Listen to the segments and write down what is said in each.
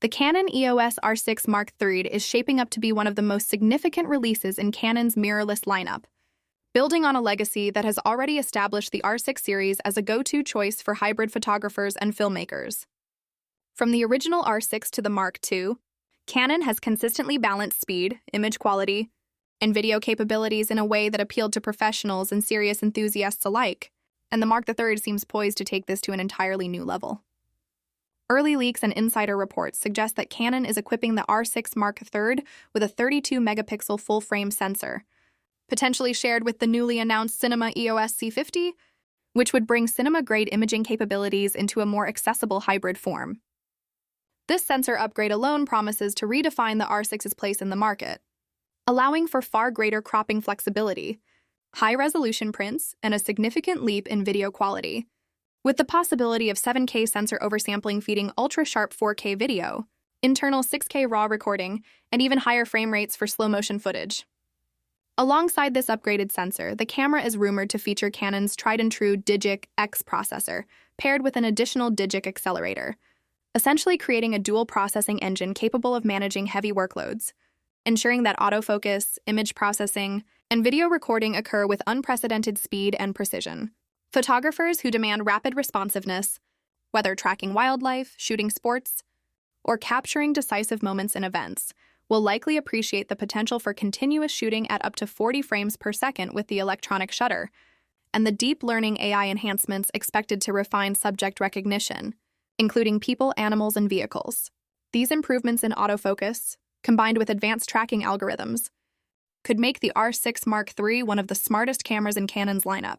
The Canon EOS R6 Mark III is shaping up to be one of the most significant releases in Canon's mirrorless lineup, building on a legacy that has already established the R6 series as a go-to choice for hybrid photographers and filmmakers. From the original R6 to the Mark II, Canon has consistently balanced speed, image quality, and video capabilities in a way that appealed to professionals and serious enthusiasts alike, and the Mark III seems poised to take this to an entirely new level. Early leaks and insider reports suggest that Canon is equipping the R6 Mark III with a 32-megapixel full-frame sensor, potentially shared with the newly announced Cinema EOS C50, which would bring cinema-grade imaging capabilities into a more accessible hybrid form. This sensor upgrade alone promises to redefine the R6's place in the market, allowing for far greater cropping flexibility, high-resolution prints, and a significant leap in video quality, with the possibility of 7K sensor oversampling feeding ultra-sharp 4K video, internal 6K RAW recording, and even higher frame rates for slow-motion footage. Alongside this upgraded sensor, the camera is rumored to feature Canon's tried-and-true Digic X processor, paired with an additional Digic accelerator, essentially creating a dual processing engine capable of managing heavy workloads, ensuring that autofocus, image processing, and video recording occur with unprecedented speed and precision. Photographers who demand rapid responsiveness, whether tracking wildlife, shooting sports, or capturing decisive moments in events, will likely appreciate the potential for continuous shooting at up to 40 frames per second with the electronic shutter, and the deep learning AI enhancements expected to refine subject recognition, including people, animals, and vehicles. These improvements in autofocus, combined with advanced tracking algorithms, could make the R6 Mark III one of the smartest cameras in Canon's lineup,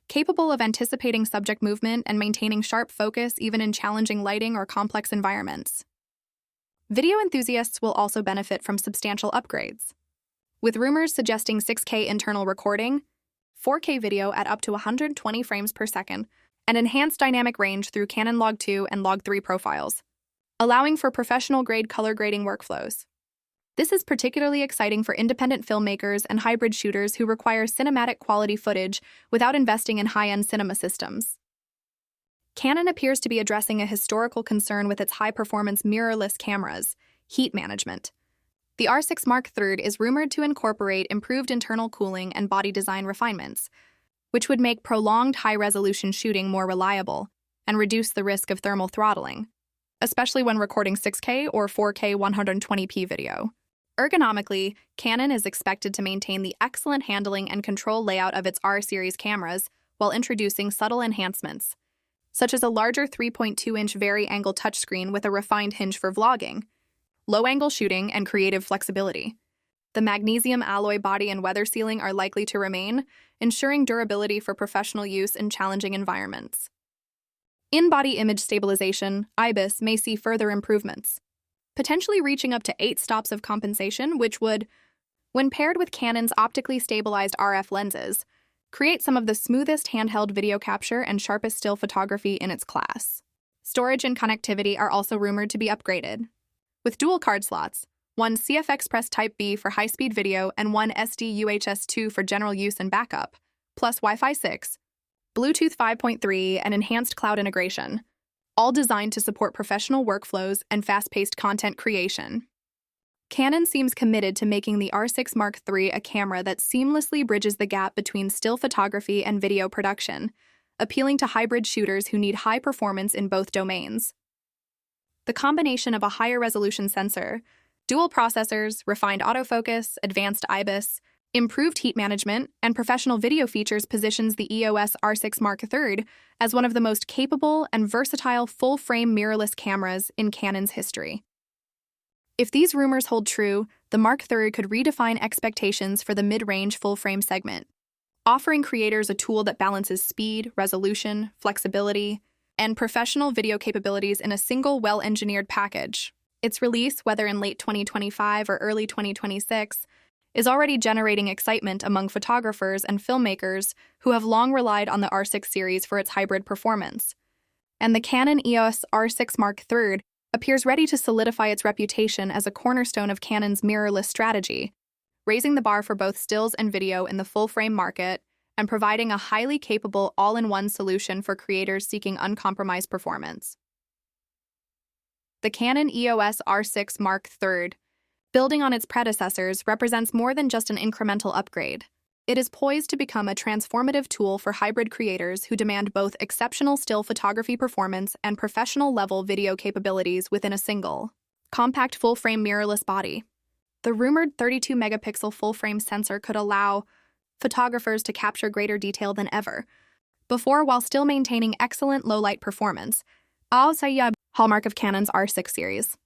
capable of anticipating subject movement and maintaining sharp focus even in challenging lighting or complex environments. Video enthusiasts will also benefit from substantial upgrades, with rumors suggesting 6K internal recording, 4K video at up to 120 frames per second, and enhanced dynamic range through Canon Log 2 and Log 3 profiles, allowing for professional-grade color grading workflows. This is particularly exciting for independent filmmakers and hybrid shooters who require cinematic quality footage without investing in high-end cinema systems. Canon appears to be addressing a historical concern with its high-performance mirrorless cameras, heat management. The R6 Mark III is rumored to incorporate improved internal cooling and body design refinements, which would make prolonged high-resolution shooting more reliable and reduce the risk of thermal throttling, especially when recording 6K or 4K 120p video. Ergonomically, Canon is expected to maintain the excellent handling and control layout of its R-series cameras while introducing subtle enhancements, such as a larger 3.2-inch vari-angle touchscreen with a refined hinge for vlogging, low-angle shooting, and creative flexibility. The magnesium alloy body and weather sealing are likely to remain, ensuring durability for professional use in challenging environments. In-body image stabilization, IBIS, may see further improvements, potentially reaching up to 8 stops of compensation, which would, when paired with Canon's optically stabilized RF lenses, create some of the smoothest handheld video capture and sharpest still photography in its class. Storage and connectivity are also rumored to be upgraded, with dual card slots, one CF Express Type B for high-speed video and one SD UHS 2 for general use and backup, plus Wi-Fi 6, Bluetooth 5.3, and enhanced cloud integration, all designed to support professional workflows and fast-paced content creation. Canon seems committed to making the R6 Mark III a camera that seamlessly bridges the gap between still photography and video production, appealing to hybrid shooters who need high performance in both domains. The combination of a higher resolution sensor, dual processors, refined autofocus, advanced IBIS, improved heat management, and professional video features positions the EOS R6 Mark III as one of the most capable and versatile full-frame mirrorless cameras in Canon's history. If these rumors hold true, the Mark III could redefine expectations for the mid-range full-frame segment, offering creators a tool that balances speed, resolution, flexibility, and professional video capabilities in a single well-engineered package. Its release, whether in late 2025 or early 2026, is already generating excitement among photographers and filmmakers who have long relied on the R6 series for its hybrid performance. And the Canon EOS R6 Mark III appears ready to solidify its reputation as a cornerstone of Canon's mirrorless strategy, raising the bar for both stills and video in the full-frame market and providing a highly capable all-in-one solution for creators seeking uncompromised performance. the Canon EOS R6 Mark III, building on its predecessors, represents more than just an incremental upgrade. It is poised to become a transformative tool for hybrid creators who demand both exceptional still photography performance and professional-level video capabilities within a single, compact full-frame mirrorless body. The rumored 32-megapixel full-frame sensor could allow photographers to capture greater detail than ever before while still maintaining excellent low-light performance, a hallmark of Canon's R6 series.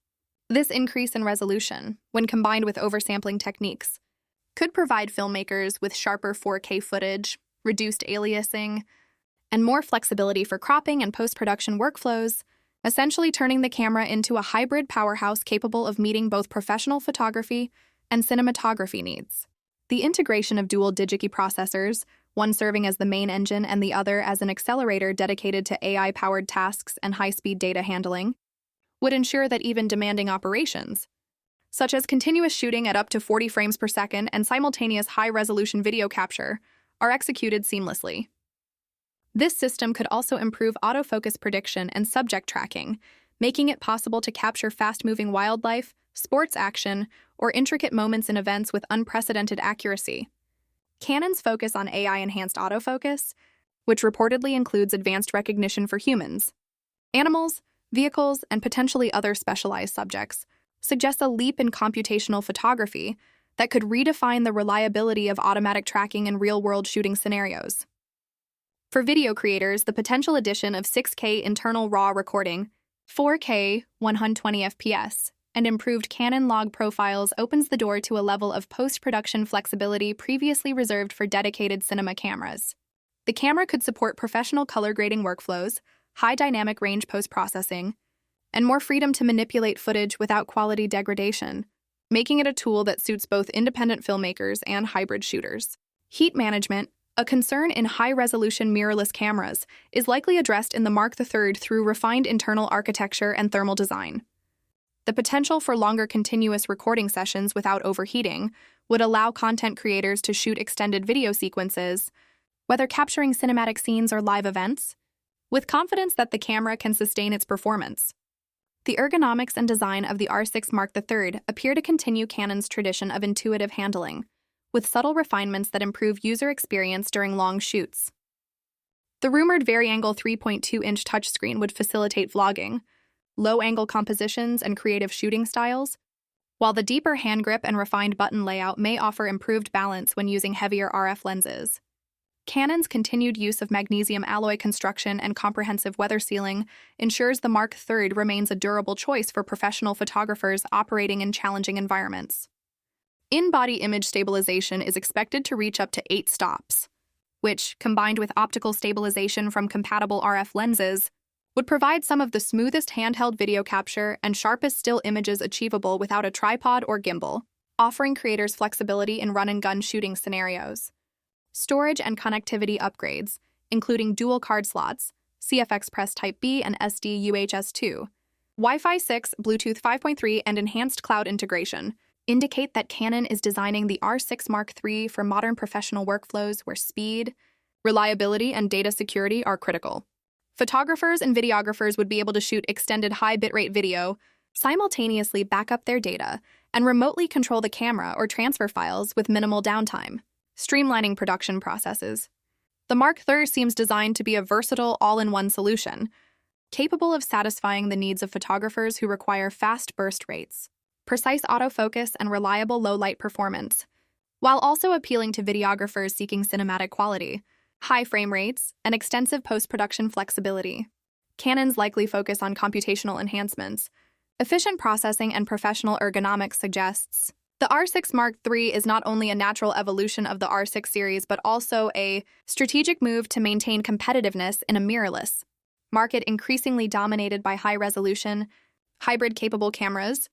This increase in resolution, when combined with oversampling techniques, could provide filmmakers with sharper 4K footage, reduced aliasing, and more flexibility for cropping and post-production workflows, essentially turning the camera into a hybrid powerhouse capable of meeting both professional photography and cinematography needs. The integration of dual Digi processors, one serving as the main engine and the other as an accelerator dedicated to AI-powered tasks and high-speed data handling, would ensure that even demanding operations, such as continuous shooting at up to 40 frames per second and simultaneous high-resolution video capture, are executed seamlessly. This system could also improve autofocus prediction and subject tracking, making it possible to capture fast-moving wildlife, sports action, or intricate moments in events with unprecedented accuracy. Canon's focus on AI-enhanced autofocus, which reportedly includes advanced recognition for humans, animals, vehicles, and potentially other specialized subjects, suggests a leap in computational photography that could redefine the reliability of automatic tracking in real-world shooting scenarios. For video creators, the potential addition of 6K internal RAW recording, 4K 120 FPS, and improved Canon log profiles opens the door to a level of post-production flexibility previously reserved for dedicated cinema cameras. The camera could support professional color grading workflows, high dynamic range post-processing, and more freedom to manipulate footage without quality degradation, making it a tool that suits both independent filmmakers and hybrid shooters. Heat management, a concern in high-resolution mirrorless cameras, is likely addressed in the Mark III through refined internal architecture and thermal design. The potential for longer continuous recording sessions without overheating would allow content creators to shoot extended video sequences, whether capturing cinematic scenes or live events, with confidence that the camera can sustain its performance. The ergonomics and design of the R6 Mark III appear to continue Canon's tradition of intuitive handling, with subtle refinements that improve user experience during long shoots. The rumored vari-angle 3.2-inch touchscreen would facilitate vlogging, low-angle compositions, and creative shooting styles, while the deeper hand grip and refined button layout may offer improved balance when using heavier RF lenses. Canon's continued use of magnesium alloy construction and comprehensive weather sealing ensures the Mark III remains a durable choice for professional photographers operating in challenging environments. In-body image stabilization is expected to reach up to 8 stops, which, combined with optical stabilization from compatible RF lenses, would provide some of the smoothest handheld video capture and sharpest still images achievable without a tripod or gimbal, offering creators flexibility in run-and-gun shooting scenarios. Storage and connectivity upgrades, including dual card slots, CF Express Type-B and SD UHS-2, Wi-Fi 6, Bluetooth 5.3, and enhanced cloud integration, indicate that Canon is designing the R6 Mark III for modern professional workflows where speed, reliability, and data security are critical. Photographers and videographers would be able to shoot extended high bitrate video, simultaneously back up their data, and remotely control the camera or transfer files with minimal downtime, streamlining production processes. The Mark III seems designed to be a versatile all-in-one solution, capable of satisfying the needs of photographers who require fast burst rates, precise autofocus, and reliable low-light performance, while also appealing to videographers seeking cinematic quality, high frame rates, and extensive post-production flexibility. Canon's likely focus on computational enhancements, efficient processing, and professional ergonomics suggests the R6 Mark III is not only a natural evolution of the R6 series but also a strategic move to maintain competitiveness in a mirrorless market increasingly dominated by high-resolution, hybrid-capable cameras.